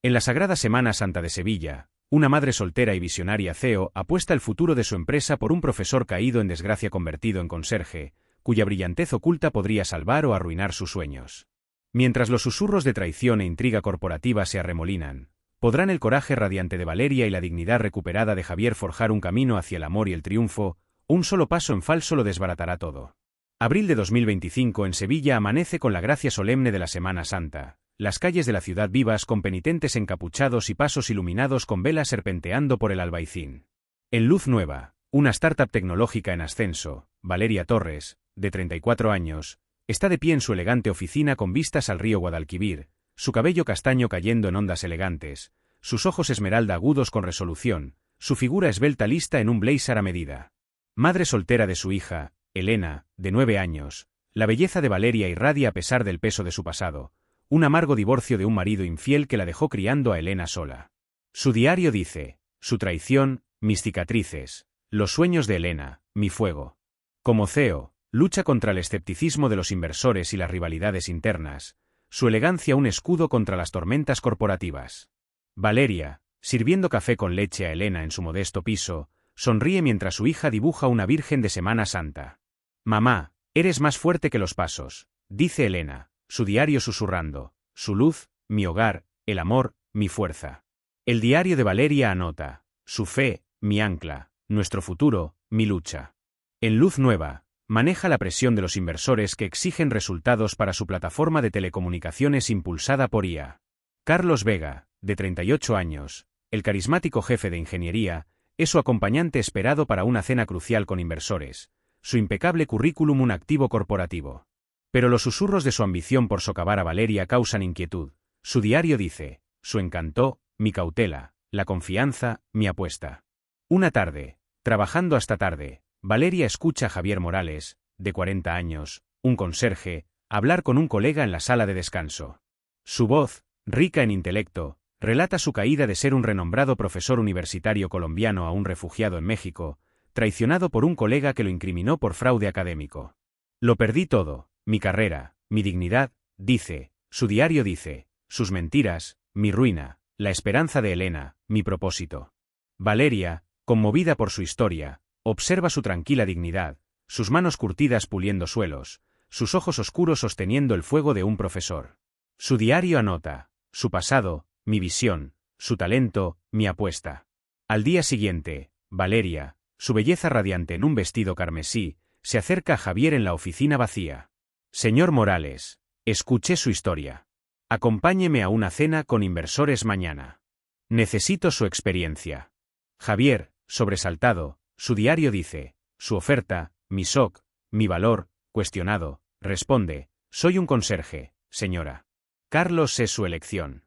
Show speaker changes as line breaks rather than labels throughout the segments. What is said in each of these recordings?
En la Sagrada Semana Santa de Sevilla, una madre soltera y visionaria CEO apuesta el futuro de su empresa por un profesor caído en desgracia convertido en conserje, cuya brillantez oculta podría salvar o arruinar sus sueños. Mientras los susurros de traición e intriga corporativa se arremolinan, ¿podrán el coraje radiante de Valeria y la dignidad recuperada de Javier forjar un camino hacia el amor y el triunfo? Un solo paso en falso lo desbaratará todo. Abril de 2025 en Sevilla amanece con la gracia solemne de la Semana Santa. Las calles de la ciudad vivas con penitentes encapuchados y pasos iluminados con velas serpenteando por el Albaicín. En Luz Nueva, una startup tecnológica en ascenso, Valeria Torres, de 34 años, está de pie en su elegante oficina con vistas al río Guadalquivir, su cabello castaño cayendo en ondas elegantes, sus ojos esmeralda agudos con resolución, su figura esbelta lista en un blazer a medida. Madre soltera de su hija, Elena, de 9 años, la belleza de Valeria irradia a pesar del peso de su pasado, un amargo divorcio de un marido infiel que la dejó criando a Elena sola. Su diario dice, su traición, mis cicatrices, los sueños de Elena, mi fuego. Como CEO, lucha contra el escepticismo de los inversores y las rivalidades internas, su elegancia un escudo contra las tormentas corporativas. Valeria, sirviendo café con leche a Elena en su modesto piso, sonríe mientras su hija dibuja una virgen de Semana Santa. Mamá, eres más fuerte que los pasos, dice Elena, su diario susurrando, su luz, mi hogar, el amor, mi fuerza. El diario de Valeria anota, su fe, mi ancla, nuestro futuro, mi lucha. En Luz Nueva, maneja la presión de los inversores que exigen resultados para su plataforma de telecomunicaciones impulsada por IA. Carlos Vega, de 38 años, el carismático jefe de ingeniería, es su acompañante esperado para una cena crucial con inversores, su impecable currículum un activo corporativo. Pero los susurros de su ambición por socavar a Valeria causan inquietud. Su diario dice, su encanto, mi cautela, la confianza, mi apuesta. Una tarde, trabajando hasta tarde, Valeria escucha a Javier Morales, de 40 años, un conserje, hablar con un colega en la sala de descanso. Su voz, rica en intelecto, relata su caída de ser un renombrado profesor universitario colombiano a un refugiado en México, traicionado por un colega que lo incriminó por fraude académico. Lo perdí todo, mi carrera, mi dignidad, dice, su diario dice, sus mentiras, mi ruina, la esperanza de Elena, mi propósito. Valeria, conmovida por su historia, observa su tranquila dignidad, sus manos curtidas puliendo suelos, sus ojos oscuros sosteniendo el fuego de un profesor. Su diario anota, su pasado, mi visión, su talento, mi apuesta. Al día siguiente, Valeria, su belleza radiante en un vestido carmesí, se acerca a Javier en la oficina vacía. Señor Morales, escuché su historia. Acompáñeme a una cena con inversores mañana. Necesito su experiencia. Javier, sobresaltado, su diario dice, su oferta, mi shock, mi valor, cuestionado, responde, soy un conserje, señora. Carlos es su elección.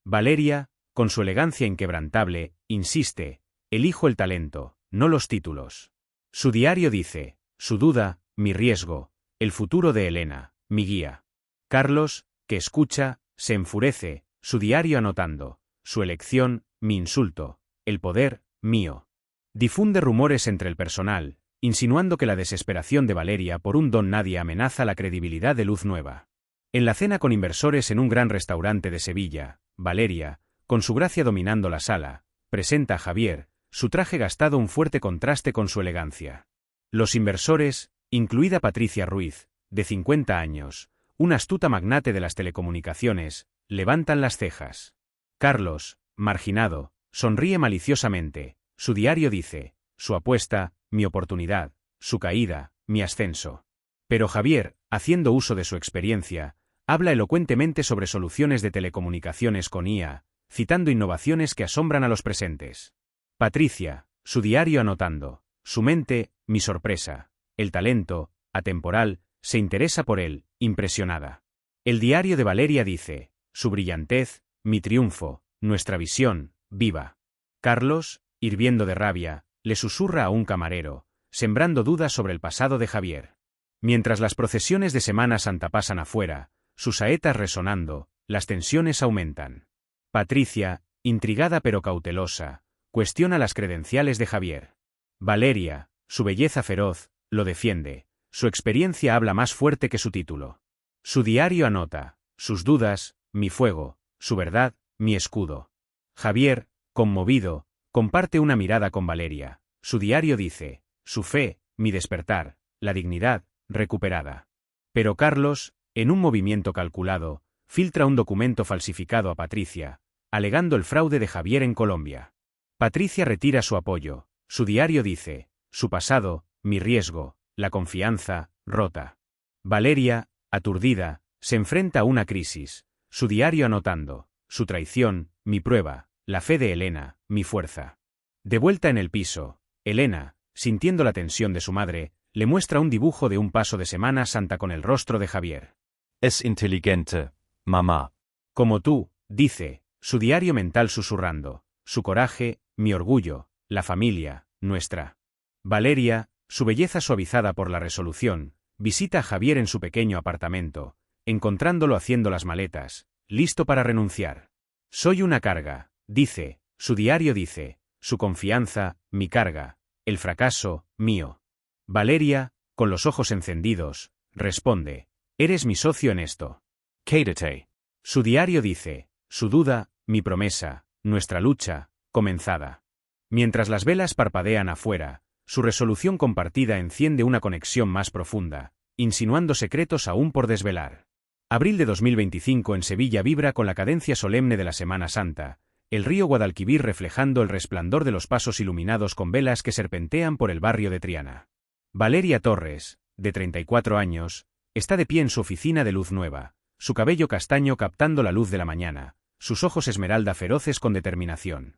Valeria, con su elegancia inquebrantable, insiste, elijo el talento, no los títulos. Su diario dice, su duda, mi riesgo, el futuro de Elena, mi guía. Carlos, que escucha, se enfurece, su diario anotando, su elección, mi insulto, el poder, mío. Difunde rumores entre el personal, insinuando que la desesperación de Valeria por un don nadie amenaza la credibilidad de Luz Nueva. En la cena con inversores en un gran restaurante de Sevilla, Valeria, con su gracia dominando la sala, presenta a Javier, su traje gastado un fuerte contraste con su elegancia. Los inversores, incluida Patricia Ruiz, de 50 años, una astuta magnate de las telecomunicaciones, levantan las cejas. Carlos, marginado, sonríe maliciosamente, su diario dice, su apuesta, mi oportunidad, su caída, mi ascenso. Pero Javier, haciendo uso de su experiencia, habla elocuentemente sobre soluciones de telecomunicaciones con IA, citando innovaciones que asombran a los presentes. Patricia, su diario anotando, su mente, mi sorpresa, el talento, atemporal, se interesa por él, impresionada. El diario de Valeria dice, su brillantez, mi triunfo, nuestra visión, viva. Carlos, hirviendo de rabia, le susurra a un camarero, sembrando dudas sobre el pasado de Javier. Mientras las procesiones de Semana Santa pasan afuera, sus saetas resonando, las tensiones aumentan. Patricia, intrigada pero cautelosa, cuestiona las credenciales de Javier. Valeria, su belleza feroz, lo defiende, su experiencia habla más fuerte que su título. Su diario anota, sus dudas, mi fuego, su verdad, mi escudo. Javier, conmovido, comparte una mirada con Valeria. Su diario dice, su fe, mi despertar, la dignidad, recuperada. Pero Carlos, en un movimiento calculado, filtra un documento falsificado a Patricia, alegando el fraude de Javier en Colombia. Patricia retira su apoyo. Su diario dice, su pasado, mi riesgo, la confianza, rota. Valeria, aturdida, se enfrenta a una crisis. Su diario anotando, su traición, mi prueba, la fe de Elena, mi fuerza. De vuelta en el piso, Elena, sintiendo la tensión de su madre, le muestra un dibujo de un paso de Semana Santa con el rostro de Javier.
Es inteligente, mamá.
Como tú, dice, su diario mental susurrando, su coraje, mi orgullo, la familia, nuestra. Valeria, su belleza suavizada por la resolución, visita a Javier en su pequeño apartamento, encontrándolo haciendo las maletas, listo para renunciar. Soy una carga, dice, su diario dice, su confianza, mi carga, el fracaso, mío. Valeria, con los ojos encendidos, responde, eres mi socio en esto.
Quédate.
Su diario dice, su duda, mi promesa, nuestra lucha, comenzada. Mientras las velas parpadean afuera, su resolución compartida enciende una conexión más profunda, insinuando secretos aún por desvelar. Abril de 2025 en Sevilla vibra con la cadencia solemne de la Semana Santa, el río Guadalquivir reflejando el resplandor de los pasos iluminados con velas que serpentean por el barrio de Triana. Valeria Torres, de 34 años, está de pie en su oficina de luz nueva, su cabello castaño captando la luz de la mañana, sus ojos esmeralda feroces con determinación.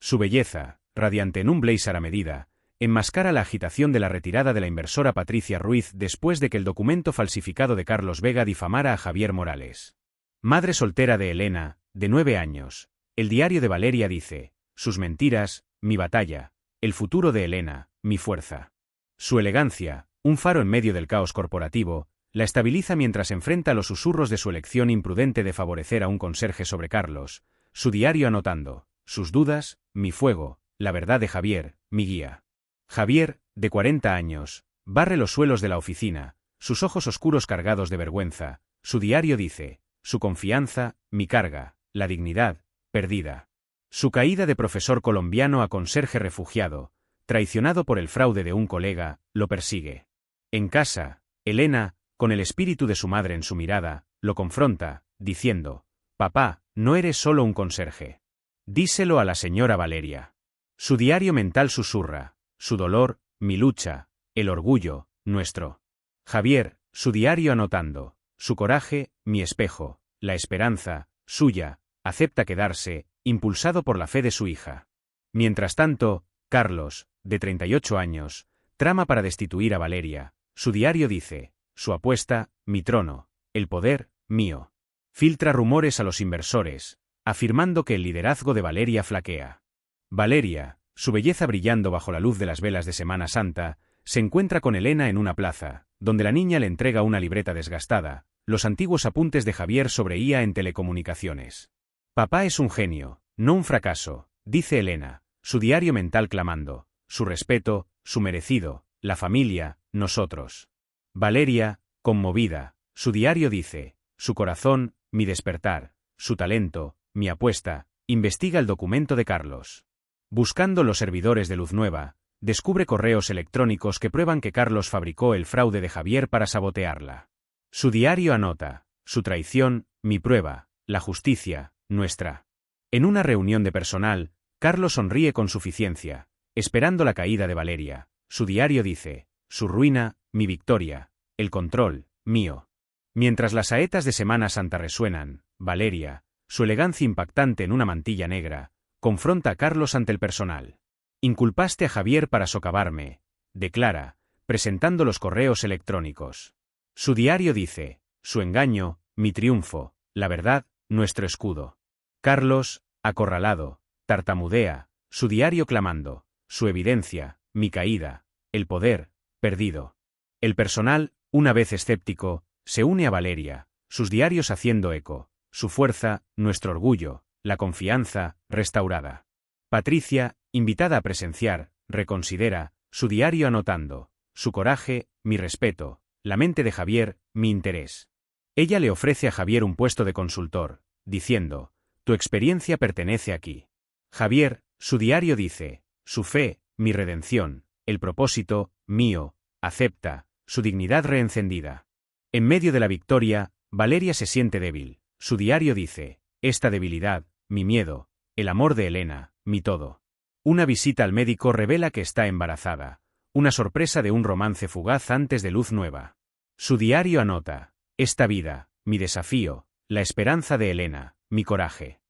Su belleza, radiante en un blazer a medida, enmascara la agitación de la retirada de la inversora Patricia Ruiz después de que el documento falsificado de Carlos Vega difamara a Javier Morales. Madre soltera de Elena, de 9 años, el diario de Valeria dice, sus mentiras, mi batalla, el futuro de Elena, mi fuerza. Su elegancia, un faro en medio del caos corporativo, la estabiliza mientras enfrenta los susurros de su elección imprudente de favorecer a un conserje sobre Carlos, su diario anotando, sus dudas, mi fuego, la verdad de Javier, mi guía. Javier, de 40 años, barre los suelos de la oficina, sus ojos oscuros cargados de vergüenza, su diario dice, su confianza, mi carga, la dignidad, perdida. Su caída de profesor colombiano a conserje refugiado, traicionado por el fraude de un colega, lo persigue. En casa, Elena, con el espíritu de su madre en su mirada, lo confronta, diciendo, papá, no eres solo un conserje. Díselo a la señora Valeria. Su diario mental susurra, su dolor, mi lucha, el orgullo, nuestro. Javier, su diario anotando, su coraje, mi espejo, la esperanza, suya, acepta quedarse, impulsado por la fe de su hija. Mientras tanto, Carlos, de 38 años, trama para destituir a Valeria, su diario dice, su apuesta, mi trono, el poder, mío. Filtra rumores a los inversores, afirmando que el liderazgo de Valeria flaquea. Valeria, su belleza brillando bajo la luz de las velas de Semana Santa, se encuentra con Elena en una plaza, donde la niña le entrega una libreta desgastada, los antiguos apuntes de Javier sobre IA en telecomunicaciones. Papá es un genio, no un fracaso, dice Elena, su diario mental clamando, su respeto, su merecido, la familia, nosotros. Valeria, conmovida, su diario dice, su corazón, mi despertar, su talento, mi apuesta, investiga el documento de Carlos. Buscando los servidores de Luz Nueva, descubre correos electrónicos que prueban que Carlos fabricó el fraude de Javier para sabotearla. Su diario anota, su traición, mi prueba, la justicia, nuestra. En una reunión de personal, Carlos sonríe con suficiencia, esperando la caída de Valeria. Su diario dice, su ruina, mi victoria, el control, mío. Mientras las saetas de Semana Santa resuenan, Valeria, su elegancia impactante en una mantilla negra, confronta a Carlos ante el personal. Inculpaste a Javier para socavarme, declara, presentando los correos electrónicos. Su diario dice, su engaño, mi triunfo, la verdad, nuestro escudo. Carlos, acorralado, tartamudea, su diario clamando, su evidencia, mi caída, el poder, perdido. El personal, una vez escéptico, se une a Valeria, sus diarios haciendo eco, su fuerza, nuestro orgullo, la confianza, restaurada. Patricia, invitada a presenciar, reconsidera, su diario anotando, su coraje, mi respeto, la mente de Javier, mi interés. Ella le ofrece a Javier un puesto de consultor, diciendo, Tu experiencia pertenece aquí. Javier, su diario dice, su fe, mi redención, el propósito, mío, acepta, su dignidad reencendida. En medio de la victoria, Valeria se siente débil. Su diario dice, esta debilidad, mi miedo, el amor de Elena, mi todo. Una visita al médico revela que está embarazada. Una sorpresa de un romance fugaz antes de luz nueva. Su diario anota, esta vida, mi desafío, la esperanza de Elena, mi coraje.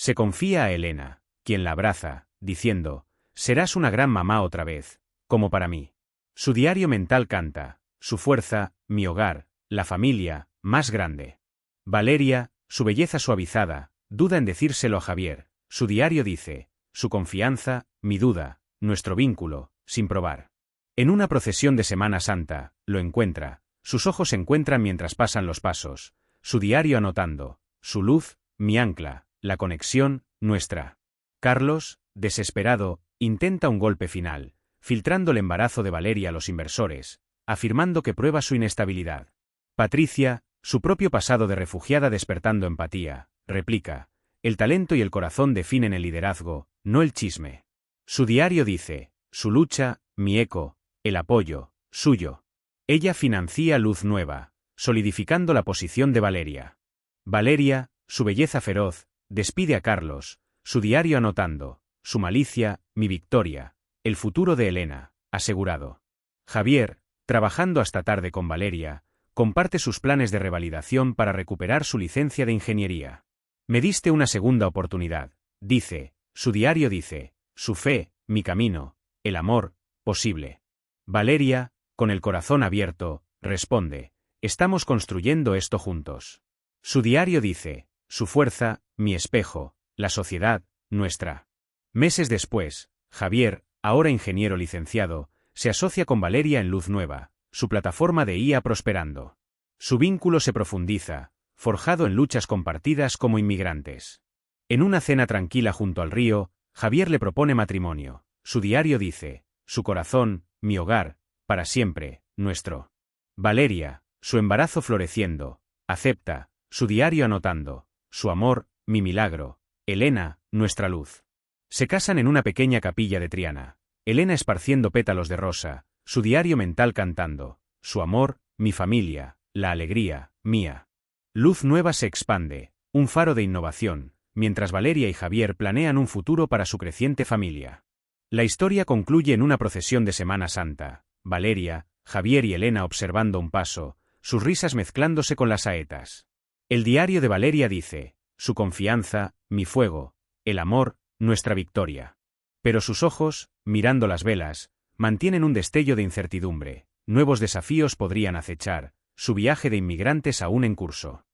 Se confía a Elena, quien la abraza, diciendo, serás una gran mamá otra vez, como para mí. Su diario mental canta, su fuerza, mi hogar, la familia, más grande. Valeria, su belleza suavizada, duda en decírselo a Javier. Su diario dice, su confianza, mi duda, nuestro vínculo, sin probar. En una procesión de Semana Santa, lo encuentra, sus ojos se encuentran mientras pasan los pasos, su diario anotando, su luz, mi ancla, la conexión, nuestra. Carlos, desesperado, intenta un golpe final, filtrando el embarazo de Valeria a los inversores, afirmando que prueba su inestabilidad. Patricia, su propio pasado de refugiada despertando empatía, replica, el talento y el corazón definen el liderazgo, no el chisme. Su diario dice, su lucha, mi eco, el apoyo, suyo. Ella financia Luz Nueva, solidificando la posición de Valeria. Valeria, su belleza feroz, despide a Carlos, su diario anotando, su malicia, mi victoria, el futuro de Elena, asegurado. Javier, trabajando hasta tarde con Valeria, comparte sus planes de revalidación para recuperar su licencia de ingeniería. Me diste una segunda oportunidad, dice, su diario dice, su fe, mi camino, el amor, posible. Valeria, con el corazón abierto, responde, estamos construyendo esto juntos. Su diario dice, su fuerza, mi espejo, la sociedad, nuestra. Meses después, Javier, ahora ingeniero licenciado, se asocia con Valeria en Luz Nueva, su plataforma de IA prosperando. Su vínculo se profundiza, forjado en luchas compartidas como inmigrantes. En una cena tranquila junto al río, Javier le propone matrimonio. Su diario dice, su corazón, mi hogar, para siempre, nuestro. Valeria, su embarazo floreciendo, acepta, su diario anotando, su amor, mi milagro, Elena, nuestra luz. Se casan en una pequeña capilla de Triana, Elena esparciendo pétalos de rosa, su diario mental cantando, su amor, mi familia, la alegría, mía. Luz Nueva se expande, un faro de innovación, mientras Valeria y Javier planean un futuro para su creciente familia. La historia concluye en una procesión de Semana Santa, Valeria, Javier y Elena observando un paso, sus risas mezclándose con las saetas. El diario de Valeria dice, su confianza, mi fuego, el amor, nuestra victoria. Pero sus ojos, mirando las velas, mantienen un destello de incertidumbre, nuevos desafíos podrían acechar, su viaje de inmigrantes aún en curso.